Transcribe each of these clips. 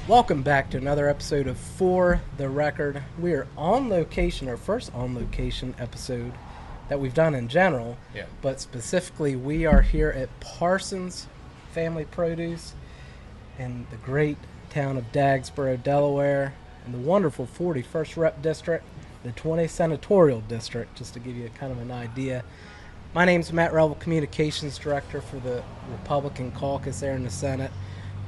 Welcome back to another episode of For the Record. We are on location, our first on location episode that we've done in general, but specifically we are here at Parsons Family Produce in the great town of Dagsboro, Delaware, in the wonderful 41st Rep District, the 20th Senatorial District, just to give you kind of an idea. My name's Matt Revel, Communications Director for the Republican Caucus there in the Senate.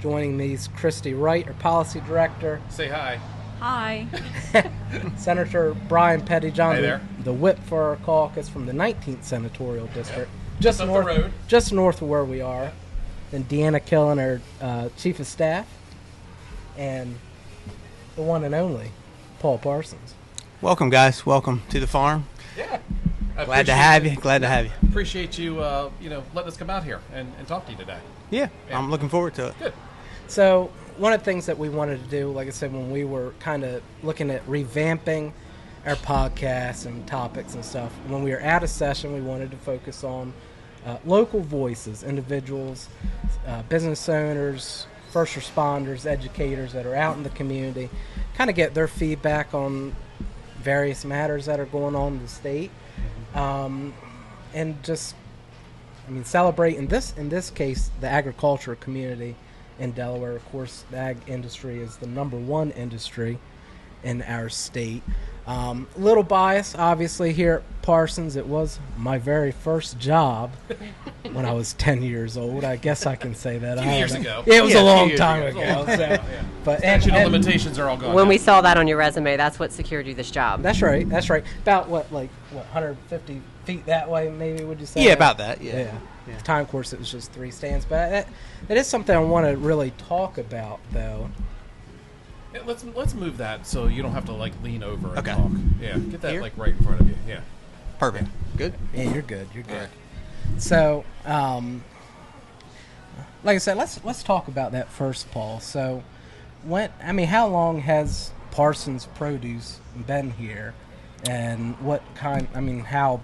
Joining me is Christy Wright, our Policy Director. Say hi. Hi. Senator Brian Pettyjohn, Hey there. the whip for our caucus from the 19th Senatorial District. Just up the road. Just north of where we are. Then Deanna Killen, our Chief of Staff. And the one and only, Paul Parsons. Welcome, guys. Welcome to the farm. Yeah. Glad to have you. Glad to have you. Appreciate you, letting us come out here and talk to you today. Yeah, I'm looking forward to it. Good. So one of the things that we wanted to do, like I said, when we were kind of looking at revamping our podcasts and topics and stuff, when we were out of session, we wanted to focus on local voices, individuals, business owners, first responders, educators that are out in the community, kind of get their feedback on various matters that are going on in the state, and just, celebrate in this case the agricultural community in Delaware. Of course, the ag industry is the number one industry in our state. Little bias, obviously, here at Parsons. It was my very first job when I was 10 years old. I guess I can say that. A few years ago. It was a long years time ago. ago. So, Yeah. but Statute of limitations are all gone. When now. we saw that on your resume, that's what secured you this job. That's right. About what 150 feet that way, maybe, would you say? Yeah, about that. Yeah. Time course, it was just 3 stands. But that is something I want to really talk about, though. Yeah, let's move that so you don't have to lean over and Okay. talk. Yeah, get that Here? right in front of you. Yeah. Perfect. Good. Yeah, you're good. You're good. So, like I said, let's talk about that first, Paul. So, how long has Parsons Produce been here, and what kind? How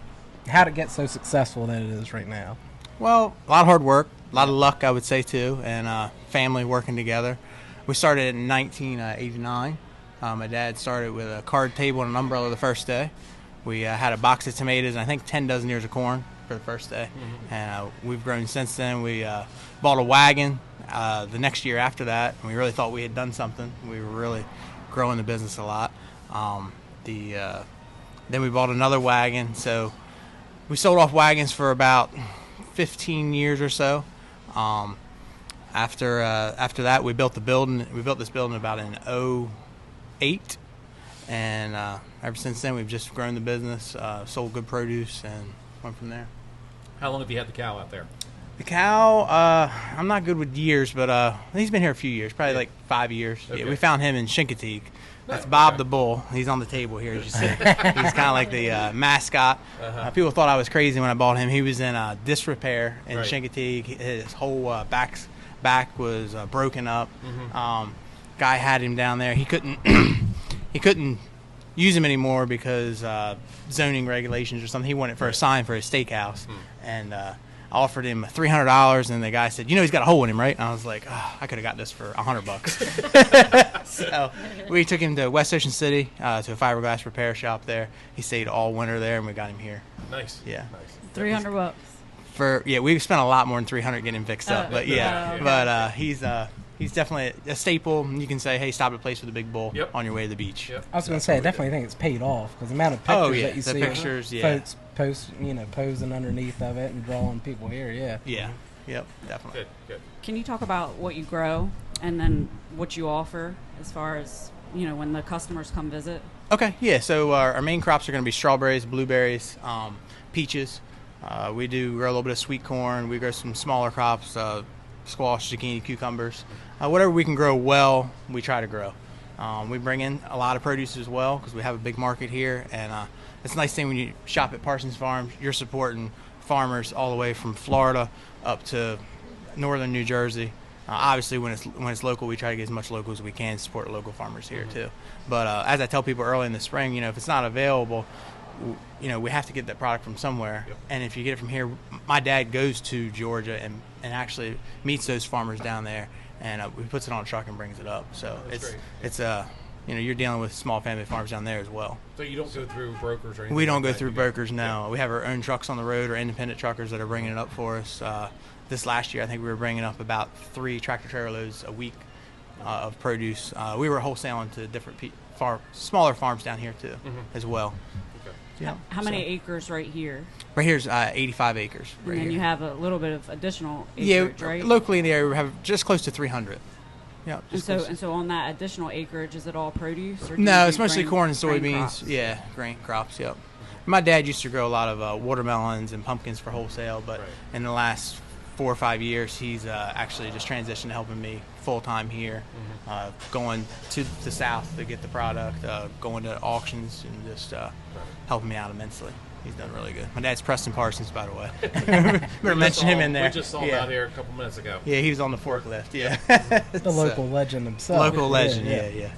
did it get so successful that it is right now? Well, a lot of hard work, a lot of luck, I would say, too, and family working together. We started in 1989. My dad started with a card table and an umbrella the first day. We had a box of tomatoes and I think 10 dozen ears of corn for the first day. Mm-hmm. And we've grown since then. We bought a wagon the next year after that, and we really thought we had done something. We were really growing the business a lot. Then we bought another wagon. So we sold off wagons for about 15 years or so. After that, we built the building. We built this building about in 2008, and ever since then, we've just grown the business, sold good produce, and went from there. How long have you had the cow out there? The cow, I'm not good with years, but he's been here a few years, probably like 5 years. Okay. Yeah, we found him in Chincoteague. That's Oh, Bob okay. the Bull. He's on the table here, as you see. He's kind of like the mascot. Uh-huh. People thought I was crazy when I bought him. He was in disrepair in Right. Chincoteague. His whole back was broken up. Mm-hmm. Guy had him down there. He couldn't he couldn't use him anymore because zoning regulations or something. He wanted for a sign for his steakhouse, and I offered him $300, and the guy said, he's got a hole in him, right? And I was like, I could have got this for $100. So we took him to West Ocean City to a fiberglass repair shop there. He stayed all winter there, and we got him here. Nice. Yeah. Nice. $300. We spent a lot more than $300 getting him fixed up, but he's definitely a staple. You can say, hey, stop at a place with a big bull on your way to the beach. Yep. I was going to say, I definitely think it's paid off because the amount of pictures that you the see pictures, of folks posing underneath of it and drawing people here, Yeah, yep, definitely. Good. Can you talk about what you grow and then what you offer as far as, when the customers come visit? Okay, yeah, so our main crops are going to be strawberries, blueberries, peaches. We do grow a little bit of sweet corn. We grow some smaller crops, squash, zucchini, cucumbers. Whatever we can grow well, we try to grow. We bring in a lot of produce as well because we have a big market here, and it's a nice thing when you shop at Parsons Farms. You're supporting farmers all the way from Florida up to northern New Jersey. Obviously, when it's local, we try to get as much local as we can to support local farmers here too. But as I tell people early in the spring, if it's not available, we have to get that product from somewhere. Yep. And if you get it from here, my dad goes to Georgia and actually meets those farmers down there and we puts it on a truck and brings it up. So That's it's you're dealing with small family farms down there as well. So you don't go through brokers or anything? We don't like go through brokers, no. Yeah. We have our own trucks on the road or independent truckers that are bringing it up for us. This last year, I think we were bringing up about 3 tractor-trailer loads a week of produce. We were wholesaling to different smaller farms down here, too, as well. Okay. Yeah. How many acres right here? Right here's 85 acres. And right then here. you have a little bit of additional acreage, right? Locally in the area, we have just close to 300. Yeah. And so on that additional acreage, is it all produce? Or No, it's mostly corn and grain soybeans. crops? Yeah, grain crops. Yep. My dad used to grow a lot of watermelons and pumpkins for wholesale, but in the last 4 or 5 years, he's actually just transitioned to helping me full time here, going to the south to get the product, going to auctions, and just helping me out immensely. He's done really good. My dad's Parsons Parsons, by the way. Better mention him in there. We just saw him out here a couple minutes ago. Yeah, he was on the forklift. Yeah, The local legend himself. Local legend. Yeah.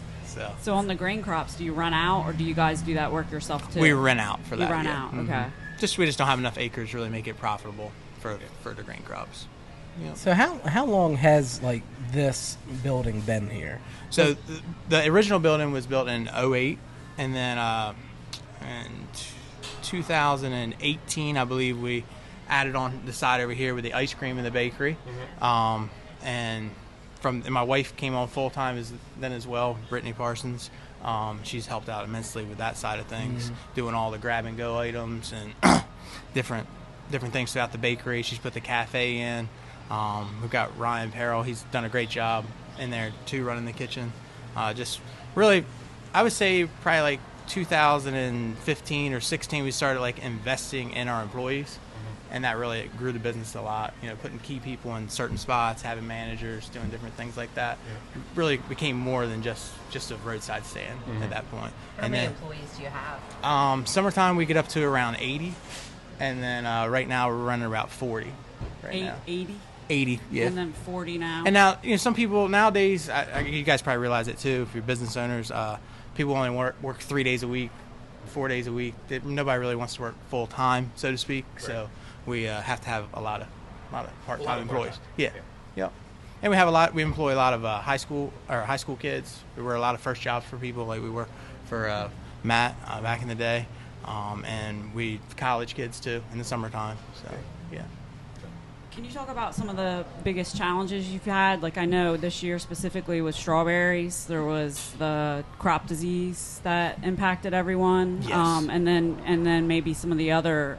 So on the grain crops, do you run out, or do you guys do that work yourself too? We rent out for that. You run yeah. out, okay. We just don't have enough acres to really make it profitable for the grain crops. Yep. So how long has like this building been here? So the original building was built in 2008, and then in 2018, I believe we added on the side over here with the ice cream and the bakery. And my wife came on full time then as well, Brittany Parsons. She's helped out immensely with that side of things, doing all the grab and go items and different things throughout the bakery. She's put the cafe in. We've got Ryan Perrell. He's done a great job in there too, running the kitchen. Just really, I would say probably like 2015 or 16, we started like investing in our employees, and that really grew the business a lot. Putting key people in certain spots, having managers, doing different things like that. It really became more than just a roadside stand at that point. How many employees do you have? Summertime we get up to around 80, and then right now we're running about 40. Now. 80, yeah. And then 40 now. And now, some people nowadays, you guys probably realize it too, if you're business owners, people only work 3 days a week, 4 days a week. Nobody really wants to work full time, so to speak. Right. So we have to have a lot of part-time employees. Yeah. Yep. And we employ a lot of high school kids. We were a lot of first jobs for people, like we were for Matt back in the day, and we college kids too in the summertime. So yeah. Can you talk about some of the biggest challenges you've had? Like I know this year specifically with strawberries, there was the crop disease that impacted everyone, yes. And then maybe some of the other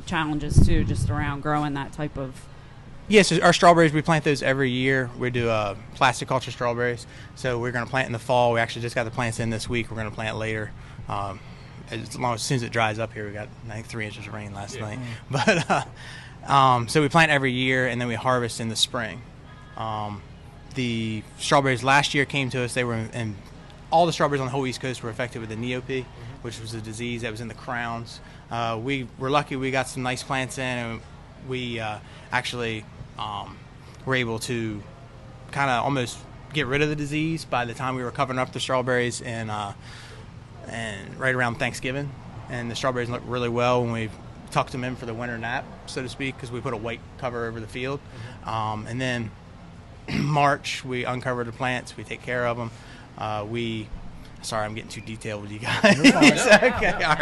challenges too, just around growing that type of. Yes, our strawberries, we plant those every year. We do plastic culture strawberries. So we're going to plant in the fall. We actually just got the plants in this week. We're going to plant later. As soon as it dries up here, we got I think 3 inches of rain last night. But so we plant every year, and then we harvest in the spring. The strawberries last year came to us. They were in all the strawberries on the whole East Coast were affected with the neopy, which was a disease that was in the crowns. We were lucky. We got some nice plants in, and we actually were able to kind of almost get rid of the disease by the time we were covering up the strawberries and right around Thanksgiving. And the strawberries looked really well when we tucked them in for the winter nap, so to speak, because we put a white cover over the field. And then March, we uncover the plants. We take care of them. Sorry, I'm getting too detailed with you guys. Okay, all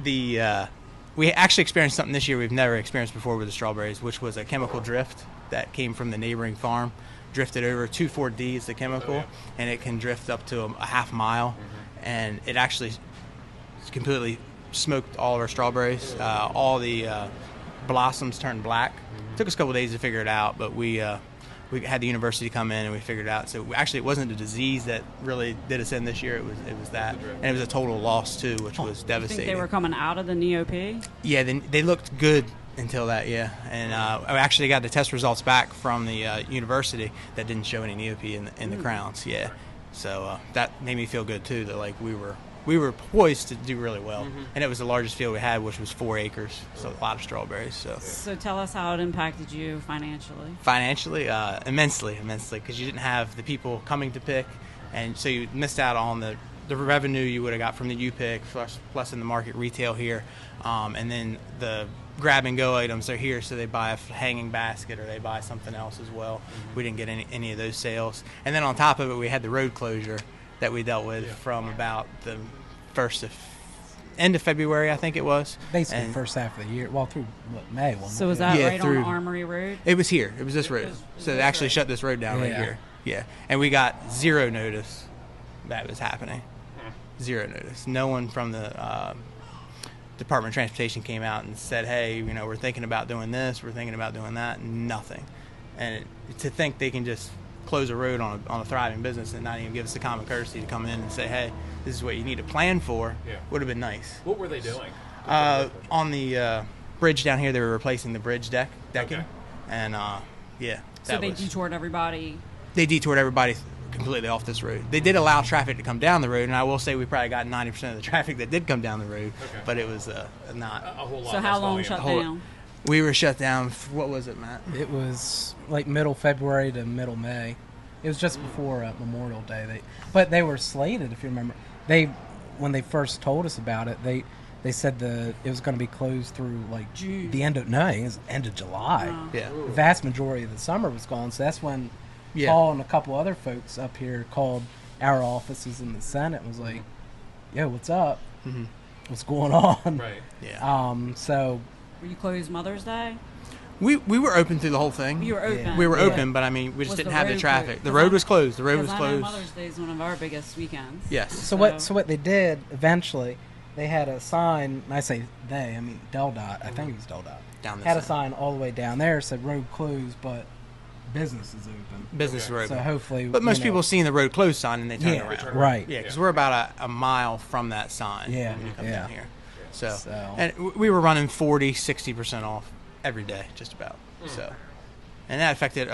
right. We actually experienced something this year we've never experienced before with the strawberries, which was a chemical drift that came from the neighboring farm, drifted over. 2,4-D is the chemical, and it can drift up to a half mile, and it actually completely smoked all of our strawberries. All the blossoms turned black. It took us a couple of days to figure it out, but we had the university come in and we figured it out. So actually, it wasn't a disease that really did us in this year. It was that, and it was a total loss too, which was devastating. You think they were coming out of the neopy? Yeah, they looked good until that. Yeah, and I actually got the test results back from the university that didn't show any neopy in the crowns. Yeah, so that made me feel good too. That like we were poised to do really well, and it was the largest field we had, which was 4 acres, so a lot of strawberries. So tell us how it impacted you financially. Financially, immensely, because you didn't have the people coming to pick, and so you missed out on the the revenue you would have got from the U-pick plus in the market retail here, and then the grab-and-go items are here, so they buy a hanging basket or they buy something else as well. We didn't get any of those sales. And then on top of it, we had the road closure that we dealt with from about the end of February, I think it was. Basically, first half of the year. Well, through May. So was that right on Armory Road? It was here. It was this road. So they actually shut this road down right here. Yeah. And we got zero notice that was happening. Zero notice. No one from the Department of Transportation came out and said, hey, we're thinking about doing this, we're thinking about doing that. Nothing. And to think they can just close a road on a thriving business and not even give us the common courtesy to come in and say, hey, this is what you need to plan for, would have been nice. What were they doing? On the bridge down here, they were replacing the bridge decking. Okay. And, So they detoured everybody? They detoured everybody completely off this road. They did allow traffic to come down the road, and I will say we probably got 90% of the traffic that did come down the road, but it was not a whole lot. So how long shut down? We were shut down, what was it, Matt? It was like middle February to middle May. It was just before Memorial Day. But they were slated, if you remember. When they first told us about it, they said it was going to be closed through like June. The end of July. Wow. Yeah. The vast majority of the summer was gone, so that's when Paul and a couple other folks up here called our offices in the Senate and was like, yo, what's up? Mm-hmm. What's going on? Right. Yeah. So Were you closed Mother's Day? We were open through the whole thing. You were open. Yeah. We were open, but we just Was didn't the have the road traffic. closed? The road was closed. The road was I know closed. Mother's Day is one of our biggest weekends. Yes. So what they did eventually, they had a sign, and I say they, I mean DelDOT, I think it was DelDOT. Down had a side. sign all the way down there, said road closed, but business is open. Business road. So hopefully, But most people seen the road closed sign and they turn around. Right. Yeah, because we're about a mile from that sign Yeah, when you come yeah. down here. So, So- and we were running 40-60% off every day, just about. So, and that affected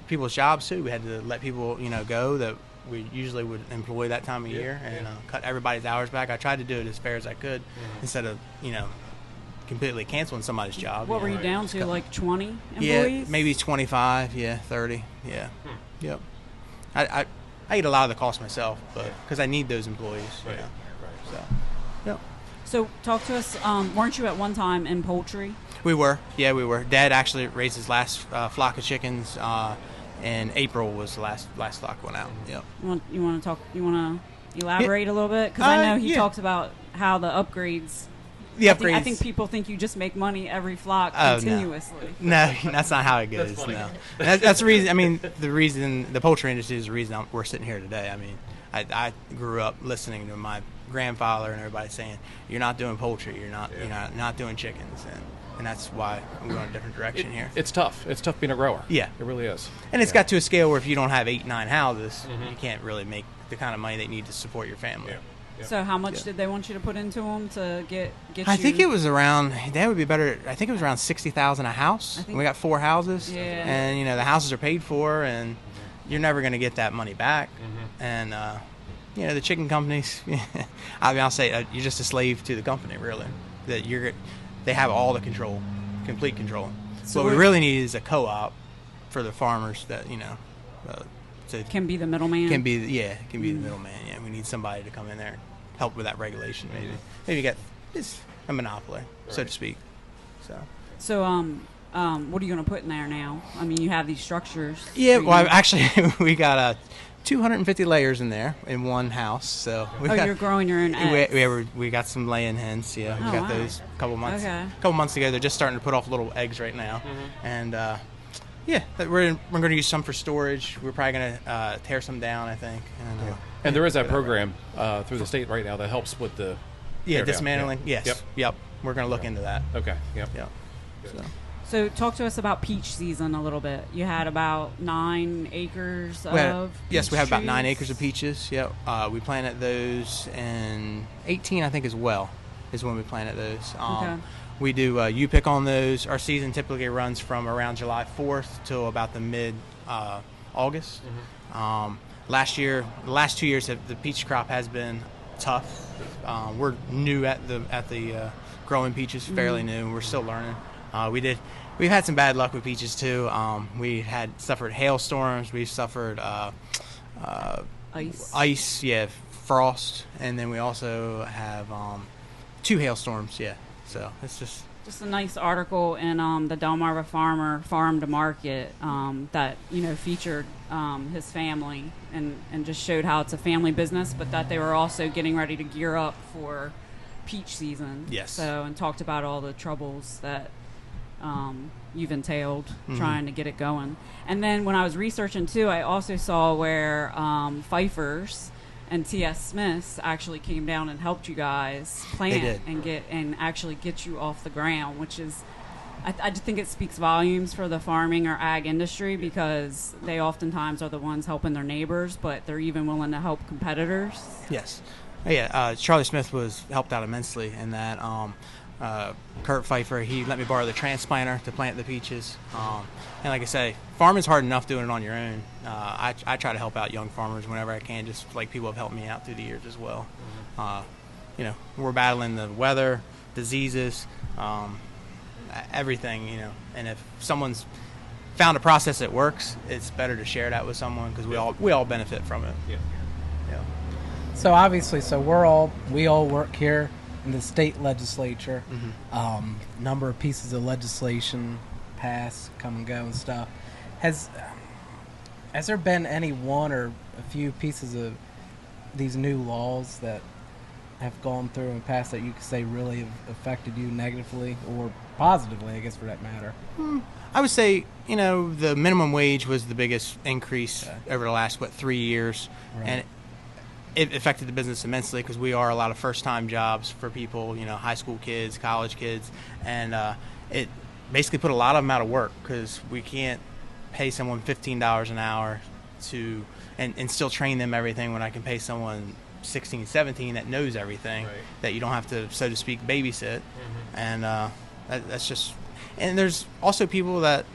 people's jobs too. We had to let people, go that we usually would employ that time of year and cut everybody's hours back. I tried to do it as fair as I could instead of, completely canceling somebody's job. What were you down to, like 20 employees? Yeah, maybe 25, 30, Yep. I eat a lot of the cost myself, but because I need those employees, Right. So, yep. So talk to us, weren't you at one time in poultry? We were. Dad actually raised his last flock of chickens, and April was the last flock went out. Yep. You want to elaborate a little bit? Because I know he talks about how the upgrades... I think people think you just make money every flock continuously. No, that's not how it goes. No, that's the reason. I mean, the poultry industry is the reason we're sitting here today. I mean, I grew up listening to my grandfather and everybody saying, "You're not doing poultry. You're not doing chickens," and that's why I'm going a different direction here. It's tough. It's tough being a grower. Yeah, it really is. And it's got to a scale where if you don't have 8-9 houses, you can't really make the kind of money that you need to support your family. Yeah. So how much did they want you to put into them to get you? I think it was around, that would be better, I think it was around $60,000 a house. We got 4 houses. Yeah. And, the houses are paid for, and you're never going to get that money back. And, the chicken companies, I'll say you're just a slave to the company, really. That they have all the control, complete control. So what we really need is a co-op for the farmers that, can be the middleman. Can be the middleman. Yeah, we need somebody to come in there and help with that regulation. Maybe get a monopoly, so to speak. So what are you going to put in there now? I mean, you have these structures. Yeah, well, actually, we got 250 layers in there in one house. So you're growing your own eggs. We got some laying hens. Yeah, we got those a couple months. Okay. A couple months ago. They're just starting to put off little eggs right now, and. We're going to use some for storage. We're probably going to tear some down, I think. And there is that program through the state right now that helps with the dismantling. Yeah. Yes. Yep. We're going to look into that. Okay. Yep. So talk to us about peach season a little bit. You had about 9 acres of Yes, we have about 9 trees. acres of peaches. Yep. We planted those in 18, I think, as well, is when we planted those. Okay. We do U-pick on those. Our season typically runs from around July 4th till about the mid-August. The last 2 years, the peach crop has been tough. We're new at the growing peaches, fairly new. We're still learning. We've had some bad luck with peaches too. We had suffered hailstorms. We've suffered Ice. ice. Yeah, frost, and then we also have 2 hailstorms. Yeah, so it's just a nice article in the Delmarva Farmer Farm to Market that featured his family and just showed how it's a family business, but that they were also getting ready to gear up for peach season. Yes. So, and talked about all the troubles that you've entailed trying to get it going. And then when I was researching too, I also saw where Pfeiffer's and T.S. Smith's actually came down and helped you guys plant and actually get you off the ground, which is, I just think it speaks volumes for the farming or ag industry, because they oftentimes are the ones helping their neighbors, but they're even willing to help competitors. Yes. Yeah, Charlie Smith helped out immensely in that. Kurt Pfeiffer, he let me borrow the transplanter to plant the peaches. And like I say, farming's hard enough doing it on your own. I try to help out young farmers whenever I can, just like people have helped me out through the years as well. We're battling the weather, diseases, everything, and if someone's found a process that works, it's better to share that with someone, because we all benefit from it. Yeah. So obviously, we all work here in the state legislature. Number of pieces of legislation pass, come and go and stuff. Has there been any one or a few pieces of these new laws that have gone through and passed that you could say really have affected you negatively or positively, I guess, for that matter? I would say, the minimum wage was the biggest increase over the last, 3 years. Right. And it affected the business immensely, because we are a lot of first-time jobs for people, high school kids, college kids. And it basically put a lot of them out of work, because we can't pay someone $15 an hour and still train them everything, when I can pay someone 16, 17 that knows everything, right, that you don't have to, so to speak, babysit. And that's just, and there's also people that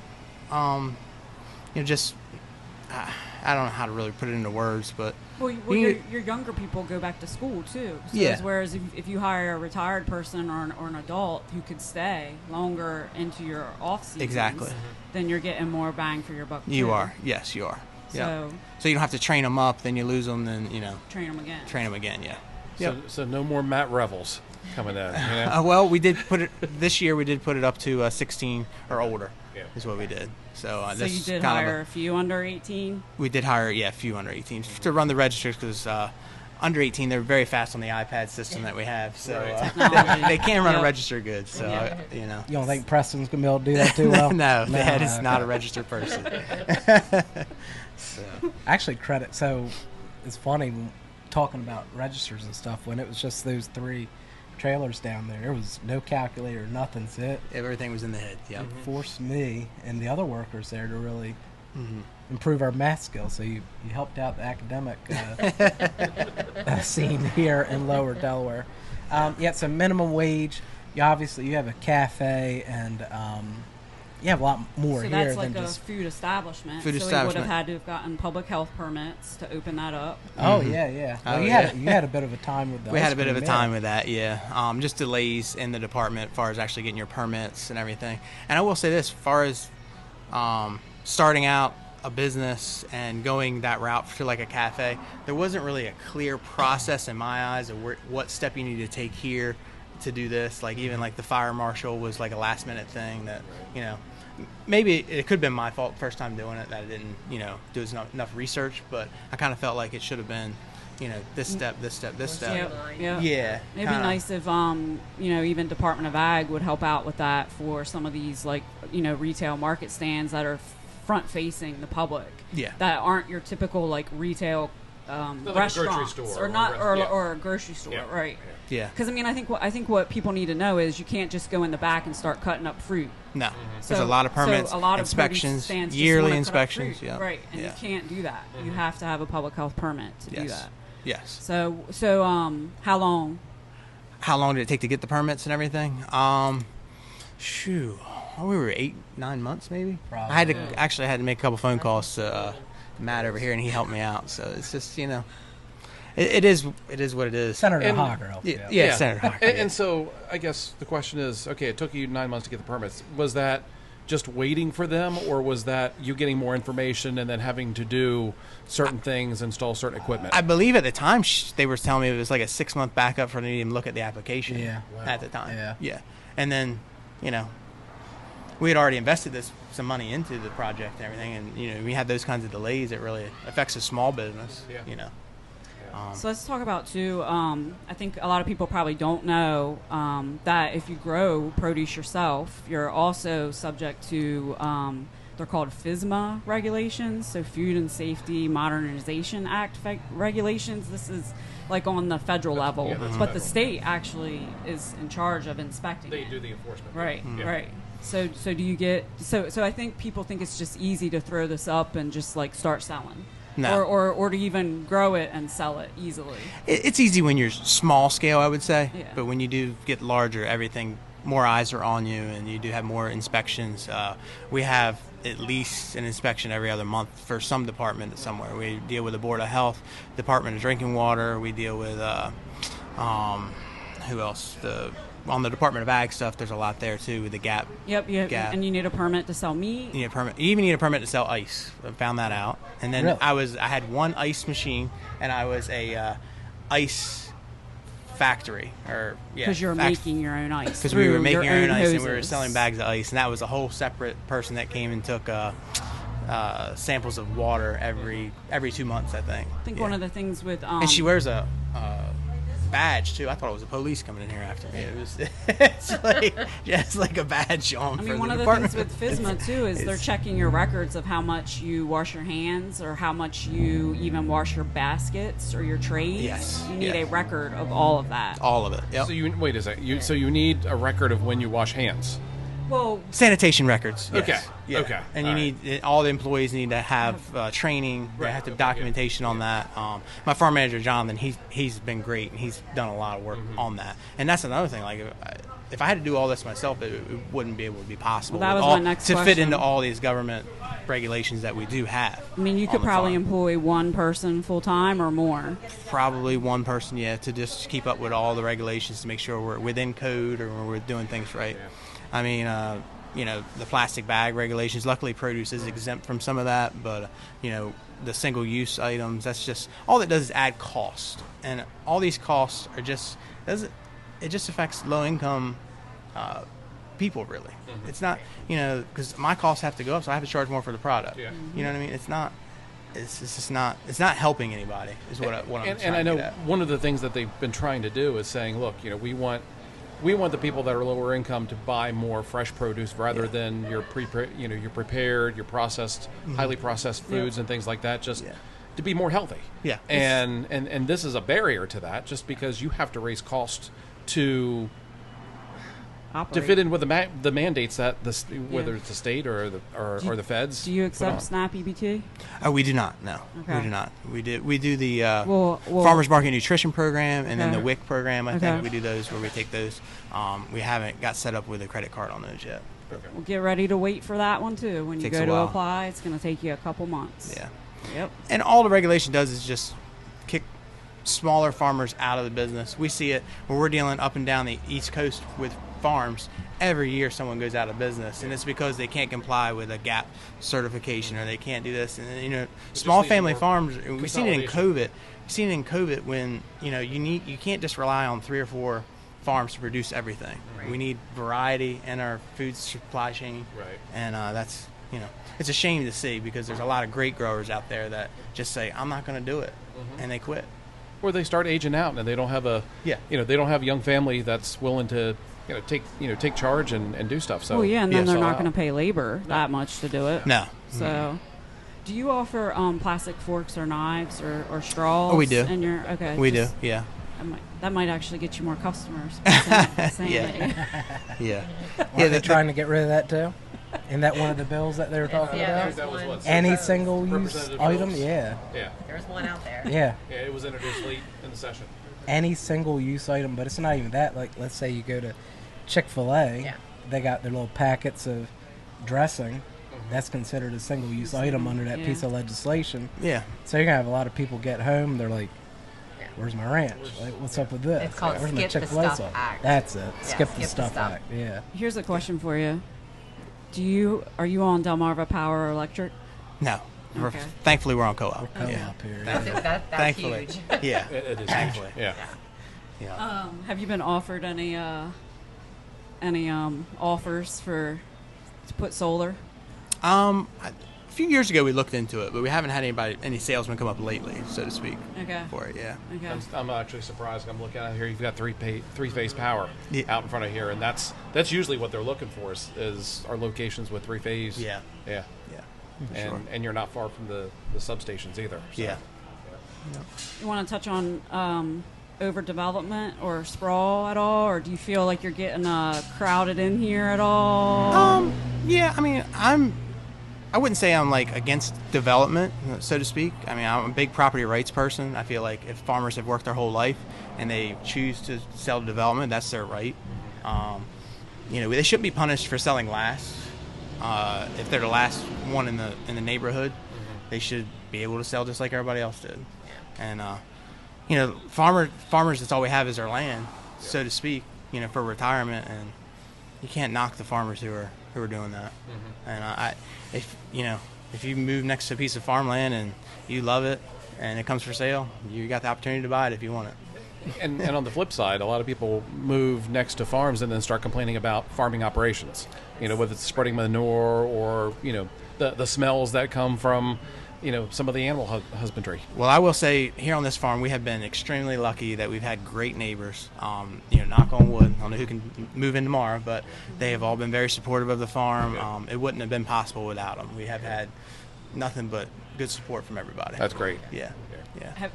just I don't know how to really put it into words, but your younger people go back to school too. So whereas if you hire a retired person or an adult who could stay longer into your off seasons, exactly, then you're getting more bang for your buck. You are, yes, you are. So you don't have to train them up, then you lose them, then train them again. Yeah. So no more Matt Revels coming in. Well, we did put it this year. We did put it up to 16 or older. Yeah. Is what we did. So you did hire a few under 18? We did hire, a few under 18 to run the registers, because under 18, they're very fast on the iPad system that we have. So they can run a register good. So, You don't think Preston's going to be able to do that too well? No, Dad is not a registered person. Actually, credit. So it's funny talking about registers and stuff. When it was just those 3 trailers down there was no calculator, nothing. Everything was in the head. Yeah. It forced me and the other workers there to really improve our math skills. So you helped out the academic scene here in Lower Delaware. So minimum wage. You have a cafe, and you have a lot more here. So that's like than a just food establishment. We would have had to have gotten public health permits to open that up. Oh yeah. Well, you had a bit of a time with that. We had a bit of a time with that, yeah. Just delays in the department as far as actually getting your permits and everything. And I will say this, as far as starting out a business and going that route to like a cafe, there wasn't really a clear process in my eyes of what step you need to take here to do this. Like even like the fire marshal was like a last minute thing that maybe it could have been my fault first time doing it that I didn't do enough research, but I kind of felt like it should have been this step. Yeah. It'd be nice if even Department of Ag would help out with that for some of these retail market stands that are front facing the public, that aren't your typical retail restaurants or a grocery store, right? Yeah. Because I think what people need to know is you can't just go in the back and start cutting up fruit. No, there's a lot of permits, inspections, yearly inspections. Yeah, right, and you can't do that. You have to have a public health permit to do that. Yes. So how long? How long did it take to get the permits and everything? We were 8-9 months maybe. Probably. I had to make a couple phone calls to Matt over here, and he helped me out. So it's just it is what it is. Senator Hogger helped you out. Senator Hogger. And so I guess the question is, okay, it took you 9 months to get the permits. Was that just waiting for them, or was that you getting more information and then having to do certain things, install certain equipment? I believe at the time they were telling me it was like a 6-month backup for them to even look at the application. Yeah. Wow. At the time. Yeah. And then, we had already invested some money into the project and everything, and we had those kinds of delays. It really affects a small business. Yeah. So let's talk about too. I think a lot of people probably don't know that if you grow produce yourself, you're also subject to they're called FSMA regulations, so Food and Safety Modernization Act regulations. This is like on the federal level, but the state actually is in charge of inspecting. They do the enforcement. Right, right. So do you get so I think people think it's just easy to throw this up and just like start selling. No. Or to even grow it and sell it easily. It's easy when you're small scale, I would say. Yeah. But when you do get larger, more eyes are on you, and you do have more inspections. We have at least an inspection every other month for some department somewhere. We deal with the Board of Health, Department of Drinking Water. We deal with, who else? On the Department of Ag stuff, there's a lot there too with the GAP. Yep, GAP. And you need a permit to sell meat. You need a permit. You even need a permit to sell ice. I found that out. And then Really? I had one ice machine, and I was a ice factory, Because you're making your own ice. Because we were making our own ice, and we were hoses. selling bags of ice, and that was a whole separate person that came and took samples of water every 2 months, I think. I think one of the things with and she wears a badge too. I thought it was the police coming in here after me. It was it's like a badge on. I for mean, one the of the department. things with FSMA too is they're checking your records of how much you wash your hands or how much you even wash your baskets or your trays. Yes. You need a record of all of that. All of it. Yep. So wait a second. So you need a record of when you wash hands. Well, Sanitation records. Yes. Okay. Yeah. Okay. And All you need all the employees need to have training. They have to have documentation on that. My farm manager Jonathan, he's been great. He's done a lot of work on that. And that's another thing. Like if I had to do all this myself, it wouldn't be able to be possible. Well, that was my next to fit question. into all these government regulations that we do have. I mean, you could probably employ one person full time or more. Probably one person, to just keep up with all the regulations to make sure we're within code or we're doing things right. Yeah. I mean, the plastic bag regulations. Luckily, produce is exempt from some of that, but the single-use items. That's just all it does is add cost, and all these costs are it just affects low-income people really. Mm-hmm. It's not because my costs have to go up, so I have to charge more for the product. Yeah. You know what I mean? It's not. It's just not. It's not helping anybody. Is what I'm trying and I know to get at. one of the things that they've been trying to do is saying, look, we want the people that are lower income to buy more fresh produce rather than your your prepared, your processed, highly processed foods and things like that, just to be more healthy. Yeah. And this is a barrier to that, just because you have to raise costs to fit in with the mandates that whether it's the state or the feds. Do you accept SNAP EBT? We do not. No, okay. We do not. We do the Farmers Market Nutrition Program and then the WIC program. I think we do those where we take those. We haven't got set up with a credit card on those yet. Okay. Well, get ready to wait for that one too. When you go to apply, it's going to take you a couple months. Yeah. Yep. And all the regulation does is just kick smaller farmers out of the business. We see it when we're dealing up and down the East Coast with farms. Every year someone goes out of business, and it's because they can't comply with a GAP certification or they can't do this. And small family farms, we've seen it in COVID. We've seen it in COVID when you can't just rely on 3 or 4 farms to produce everything. Right. We need variety in our food supply chain. Right. And that's it's a shame to see, because there's a lot of great growers out there that just say, I'm not going to do it, and they quit. Or they start aging out and they don't have they don't have a young family that's willing to take charge and do stuff. So and then they're not going to pay labor that much to do it. No. So, do you offer plastic forks or knives or straws? Oh, we do. We do. Yeah. That might actually get you more customers. Yeah. They're trying to get rid of that too. Isn't that one of the bills that they were talking about? That was what, any single-use item? Yeah. There's one out there. Yeah. Yeah, it was introduced late in the session. Any single-use item, but it's not even that. Like, let's say you go to Chick-fil-A, they got their little packets of dressing. That's considered a single-use item under that piece of legislation. Yeah. So you're going to have a lot of people get home, they're like, where's my ranch? Like, what's up with this? It's called Where's Skip the Stuff Act. That's it. Yeah, Skip the Stuff Act. Yeah. Here's a question for you. Are you on Delmarva Power or Electric? No. Okay. Thankfully, we're on co-op. Co-op here. That's Thankfully. huge. Yeah. It is Thankfully. huge. Yeah. Have you been offered any offers to put solar? A few years ago, we looked into it, but we haven't had any salesmen come up lately, so to speak. Okay. For it, yeah. Okay. I'm actually surprised. I'm looking out here. You've got three-phase power Yeah. out in front of here, and that's usually what they're looking for is our locations with three-phase. Yeah. Yeah. Yeah. And you're not far from the substations either. So. Yeah. You want to touch on overdevelopment or sprawl at all, or do you feel like you're getting crowded in here at all? Yeah. I mean, I wouldn't say I'm like against development, so to speak. I mean, I'm a big property rights person. I feel like if farmers have worked their whole life and they choose to sell development, that's their right. They shouldn't be punished for selling last. If they're the last one in the neighborhood, they should be able to sell just like everybody else did. And farmers, that's all we have is our land, so to speak. For retirement, and you can't knock the farmers who are doing that. And if you move next to a piece of farmland and you love it and it comes for sale, you got the opportunity to buy it if you want it. And on the flip side, a lot of people move next to farms and then start complaining about farming operations. Whether it's spreading manure or the smells that come from some of the animal husbandry. Well, I will say here on this farm, we have been extremely lucky that we've had great neighbors. Knock on wood. I don't know who can move in tomorrow, but they have all been very supportive of the farm. It wouldn't have been possible without them. We have had nothing but good support from everybody. That's great. Yeah.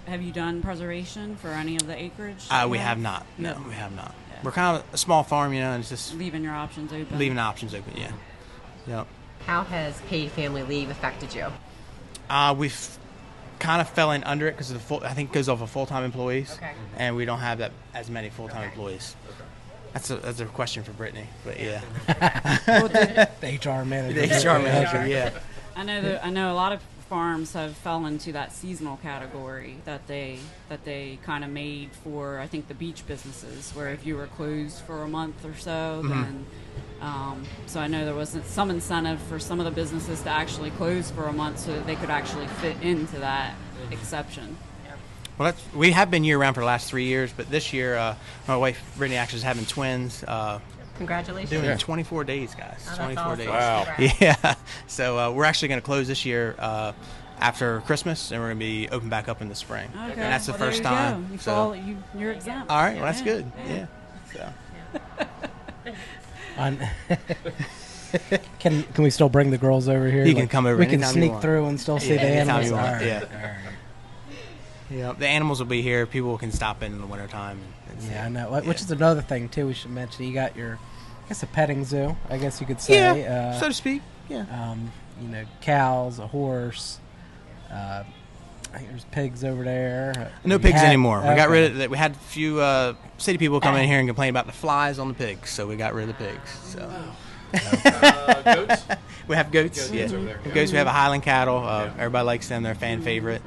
Have you done preservation for any of the acreage? We have not. No, we have not. Yeah. We're kind of a small farm, and it's just leaving your options open. Leaving options open. Yeah. Yep. How has paid family leave affected you? We've kind of fell in under it because I think it goes off of full-time employees, and we don't have that as many full-time employees. That's a question for Brittany, but yeah. The HR manager. The HR manager, yeah. I know a lot of farms have fell into that seasonal category that they kind of made for, I think, the beach businesses, where if you were closed for a month or so, then so I know there was some incentive for some of the businesses to actually close for a month so that they could actually fit into that exception. Well, we have been year-round for the last 3 years, but this year my wife Brittany actually is having twins. Congratulations. Doing 24 days, guys. Oh, 24 awesome. days. Wow. Yeah. So we're actually going to close this year after Christmas, and we're going to be open back up in the spring. Okay. And that's the first there you time. Go. So You're exempt. all right. Well, that's good. Yeah. So. Can we still bring the girls over here? You can come over. We can anytime you sneak want. through and still see the anytime animals. you want. All right. Yeah. All right. Yeah. The animals will be here. People can stop in the wintertime. Yeah, I know. Which is another thing too. We should mention. You got your, I guess, a petting zoo. I guess you could say. Yeah. So to speak. Yeah. Cows, a horse. I think there's pigs over there. No pigs anymore. We got rid of that. We had a few city people come in here and complain about the flies on the pigs, so we got rid of the pigs. So. Goats? We have goats. Goats over there. Goats. We have a Highland cattle. Everybody likes them. They're a fan favorite.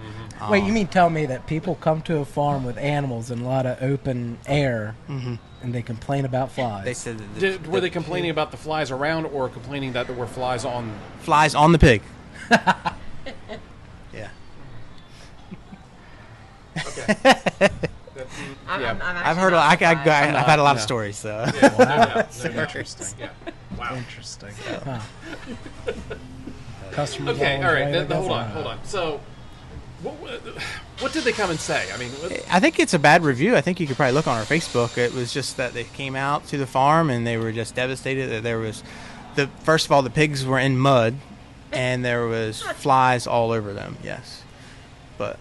Wait, you mean tell me that people come to a farm with animals in a lot of open air, and they complain about flies? They said that Were they complaining about the flies around, or complaining that there were flies on the pig? Yeah. Okay. I've heard. I've had a lot of stories. So. Yeah, Interesting. Yeah. Wow. Interesting. Huh. Customers. Okay. All right. always Hold on. So, what did they come and say? I mean, I think it's a bad review. I think you could probably look on our Facebook. It was just that they came out to the farm and they were just devastated that there was first of all, the pigs were in mud and there was flies all over them. Yes, but.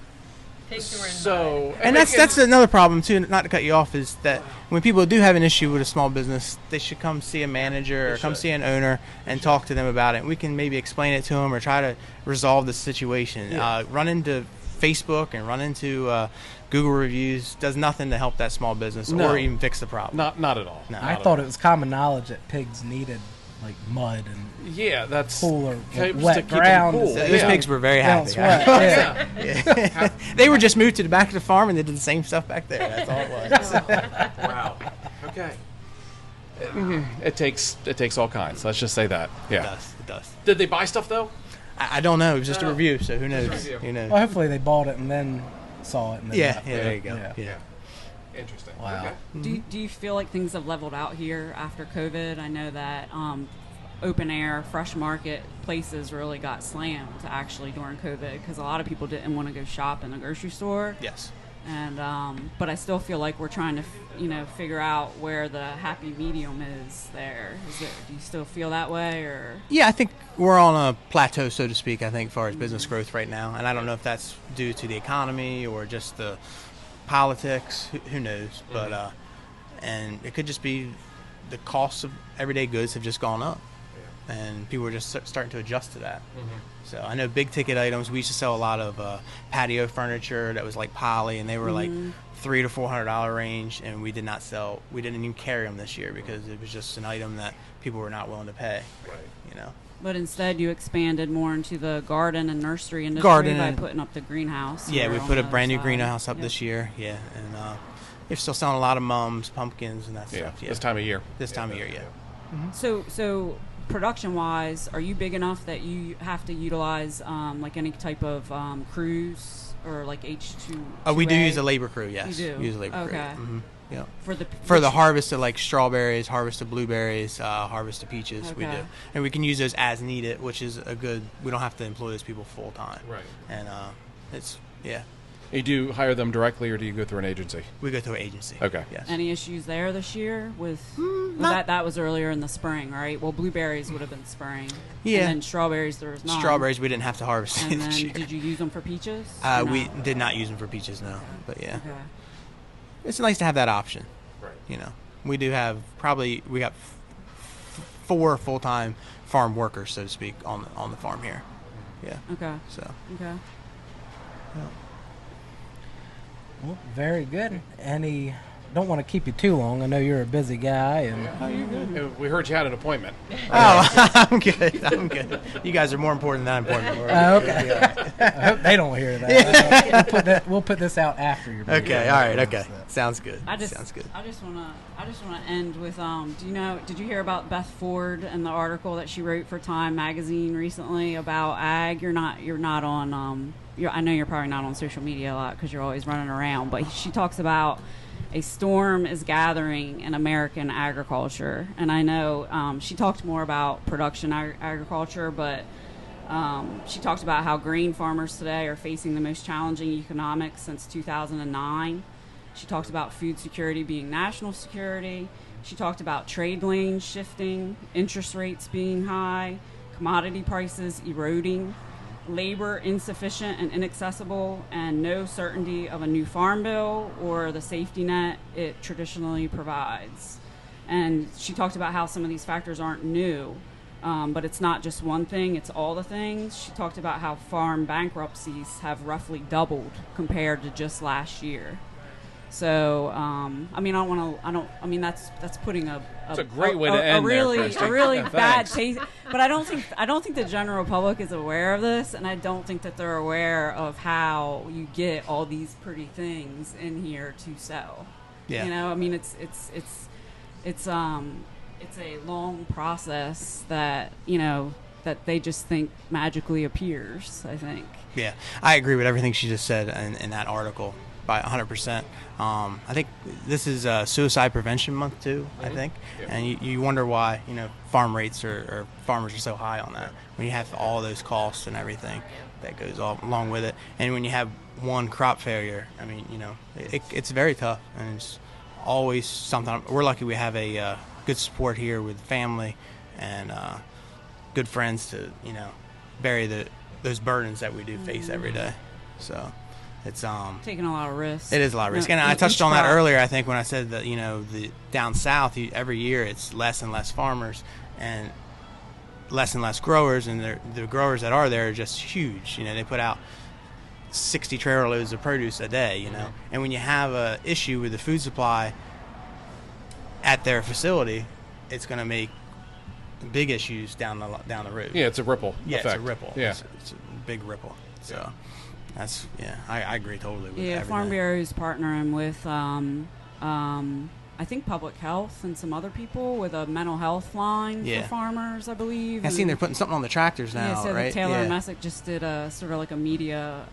And that's another problem too. Not to cut you off, is that when people do have an issue with a small business, they should come see a manager or come see an owner and talk to them about it. We can maybe explain it to them or try to resolve the situation. Yeah. Run into Facebook and run into Google reviews does nothing to help that small business or even fix the problem. Not at all. No. I thought it was common knowledge that pigs needed like mud and that's cool or just to wet keep them ground. cool. Those pigs were very happy. Yeah. They were just moved to the back of the farm and they did the same stuff back there. That's all it was. Wow. Okay. It takes all kinds. Let's just say that. Yeah. It does. Did they buy stuff though? I don't know. It was just a review, so who knows? Review. Who knows? Well, hopefully they bought it and then saw it. And then left. There you go. Yeah. Interesting. Wow. Okay. Do you feel like things have leveled out here after COVID? I know that open air, fresh market places really got slammed actually during COVID because a lot of people didn't want to go shop in the grocery store. Yes. And but I still feel like we're trying to figure out where the happy medium is there. Do you still feel that way, or? Yeah, I think we're on a plateau, so to speak, I think, as far as business growth right now. And I don't know if that's due to the economy or just the politics. Who knows? But and it could just be the costs of everyday goods have just gone up. And people are just starting to adjust to that. So I know big ticket items. We used to sell a lot of patio furniture that was like poly, and they were like $300 to $400 range. And we didn't even carry them this year because it was just an item that people were not willing to pay. Right. But instead, you expanded more into the garden and nursery industry by putting up the greenhouse. Yeah, we put a brand new greenhouse up this year. Yeah, and we're still selling a lot of mums, pumpkins, and that stuff. Yeah, this time of year. So production-wise, are you big enough that you have to utilize like any type of crews or like H2? We do use a labor crew. Yes, you do. Use a labor crew. Okay. Yeah. For the harvest of like strawberries, harvest of blueberries, harvest of peaches, okay. we do, and we can use those as needed, which is we don't have to employ those people full time. Right. And it's You do hire them directly, or do you go through an agency? We go through an agency. Okay. Yes. Any issues there this year with that was earlier in the spring, right? Well, blueberries would have been spring. Yeah. And then strawberries, there was none. Strawberries, we didn't have to harvest And this then year. did you use them for peaches? We did not use them for peaches, no. But yeah, Okay. it's nice to have that option. Right. We do have we got 4 full-time farm workers, so to speak, on the farm here. Yeah. Okay. So. Okay. Yeah. Well, very good. Don't want to keep you too long. I know you're a busy guy, and We heard you had an appointment. Oh, I'm good. You guys are more important than I'm important. okay. I hope they don't hear that. We'll put this out after your meeting. Okay. All right. Okay. Sounds good. Sounds good. I just want to end with did you hear about Beth Ford and the article that she wrote for Time magazine recently about ag? You're not on I know you're probably not on social media a lot because you're always running around, but she talks about a storm is gathering in American agriculture. And I know she talked more about production agriculture, but she talked about how grain farmers today are facing the most challenging economics since 2009. She talked about food security being national security. She talked about trade lanes shifting, interest rates being high, commodity prices eroding, labor insufficient and inaccessible, and no certainty of a new farm bill or the safety net it traditionally provides. And she talked about how some of these factors aren't new, but it's not just one thing, it's all the things. She talked about how farm bankruptcies have roughly doubled compared to just last year. So, that's putting it's a great way to end a really bad taste. But I don't think the general public is aware of this, and I don't think that they're aware of how you get all these pretty things in here to sell. Yeah. It's a long process that that they just think magically appears. I think. Yeah, I agree with everything she just said in that article. By 100%. I think this is Suicide Prevention Month too. I think, and you wonder why farm rates or farmers are so high on that when you have all those costs and everything that goes along with it, and when you have one crop failure, it's very tough, and it's always something. We're lucky we have a good support here with family and good friends to bury those burdens that we do face every day. So. It's taking a lot of risk. It is a lot of risk, and I touched on that earlier. I think when I said that the down south every year it's less and less farmers and less growers, and the growers that are there are just huge. They put out 60 trailer loads of produce a day. And when you have a issue with the food supply at their facility, it's going to make big issues down the road. Yeah, it's a ripple. Yeah, effect. it's a ripple. Yeah, it's a big ripple. So. I agree totally with everything. Farm Bureau is partnering with I think public health and some other people with a mental health line for farmers, I believe. I've seen they're putting something on the tractors now, yeah, so right? Taylor and Messick just did a sort of like a media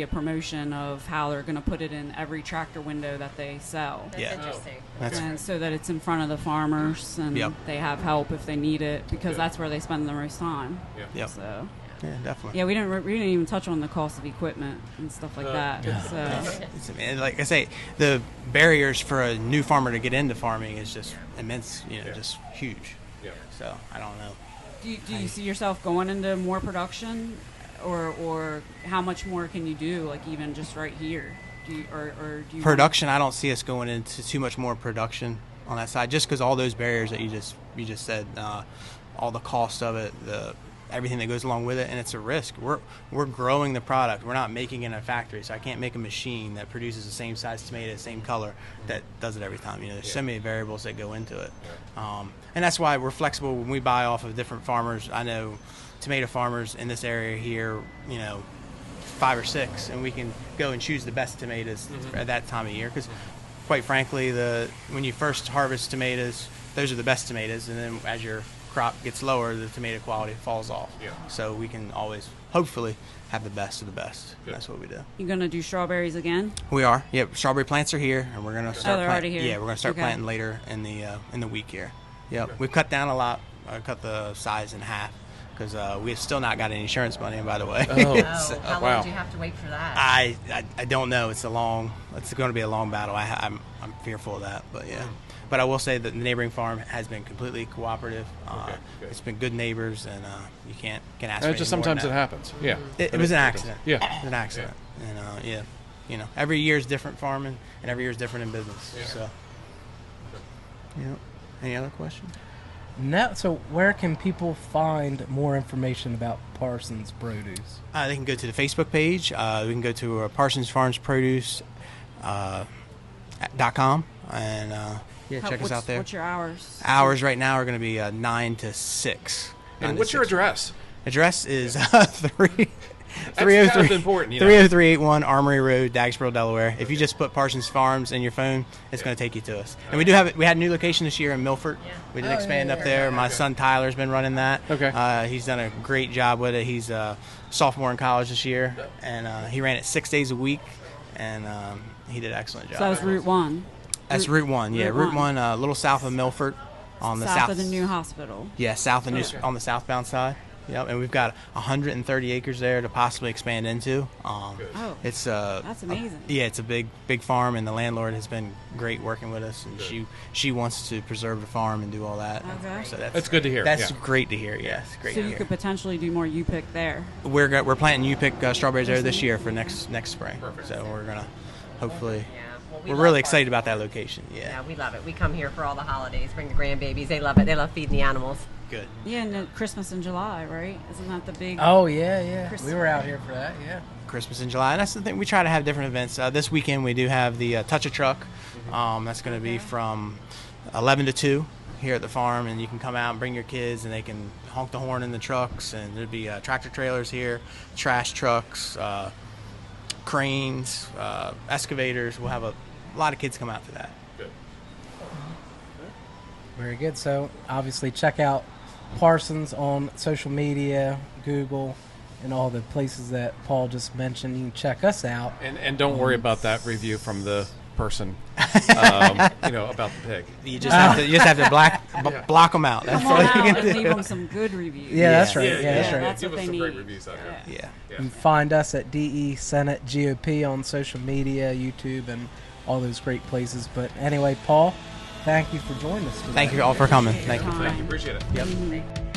promotion of how they're going to put it in every tractor window that they sell. That's interesting. And so that it's in front of the farmers and they have help if they need it, because that's where they spend the most time. So yeah, definitely. Yeah, we didn't even touch on the cost of equipment and stuff like that. So. Like I say, the barriers for a new farmer to get into farming is just immense. Just huge. So I don't know. Do you see yourself going into more production, or how much more can you do? Like even just right here, do you production? I don't see us going into too much more production on that side, just because all those barriers that you just said, all the cost of it, everything that goes along with it, and it's a risk. We're growing the product. We're not making it in a factory, so I can't make a machine that produces the same size tomato, same color, that does it every time. There's so many variables that go into it, and that's why we're flexible when we buy off of different farmers. I know tomato farmers in this area here, 5 or 6, and we can go and choose the best tomatoes at that time of year. Because, quite frankly, when you first harvest tomatoes, those are the best tomatoes, and then as your crop gets lower, the tomato quality falls off. So we can always, hopefully, have the best of the best. That's what we do. You gonna do strawberries again? We are. Yep. Strawberry plants are here, and we're gonna start. They're already here. Yeah, we're gonna start planting later in the week here. Yep. We've cut down a lot. Cut the size in half because we've still not got any insurance money. By the way. So, how long do you have to wait for that? I don't know. It's going to be a long battle. I'm fearful of that, but yeah. But I will say that the neighboring farm has been completely cooperative. It's been good neighbors, and you can't ask for just any more sometimes than it that. happens. Yeah, it was an accident. Yeah, it was an accident, and every year is different farming, and every year is different in business. So, any other questions? No. So, where can people find more information about Parsons Produce? They can go to the Facebook page. We can go to Parsons Farms Produce .com and check us out there. What's your hours? Hours right now are going to be 9 to 6. And what's your address? Address is 30381 Armory Road, Dagsboro, Delaware. If you just put Parsons Farms in your phone, it's going to take you to us. And we had a new location this year in Milford. We did expand up there. My son Tyler's been running that. Okay. He's done a great job with it. He's a sophomore in college this year, and he ran it 6 days a week, and he did an excellent job. So that was Route 1. That's Route 1. Yeah, Route 1, a little south of Milford, on the south of the new hospital. Yeah, on the southbound side. Yep, and we've got 130 acres there to possibly expand into. It's that's amazing. It's a big farm, and the landlord has been great working with us, and she wants to preserve the farm and do all that. Okay. So that's good to hear. That's great to hear. Yes, great. So to you hear. could potentially do more U-pick there. We're planting U-pick strawberries there this year for next spring. Perfect. So we're gonna hopefully. Well, we're really excited about that location. Yeah, we love it. We come here for all the holidays, bring the grandbabies. They love it. They love feeding the animals. Good. Yeah, and Christmas in July, right? Isn't that the big... Oh, yeah. Christmas. We were out here for that, yeah. Christmas in July, and that's the thing. We try to have different events. This weekend we do have the Touch a Truck. That's going to be from 11 to 2 here at the farm, and you can come out and bring your kids, and they can honk the horn in the trucks, and there'll be tractor trailers here, trash trucks, cranes, excavators. We'll have a lot of kids come out to that. Good. Very good. So, obviously, check out Parsons on social media, Google, and all the places that Paul just mentioned. You can check us out. And don't worry about that review from the person, about the pig. You just have to block them out. That's Come on out and leave them some good reviews. Yeah, that's right. Yeah, That's right. That's Give what us they some great need. reviews out there. Yeah. You can find us at DE Senate GOP on social media, YouTube, and all those great places. But anyway, Paul, thank you for joining us today. Thank you all for coming. Thank you. Thank you. Appreciate it. Yep. Mhm.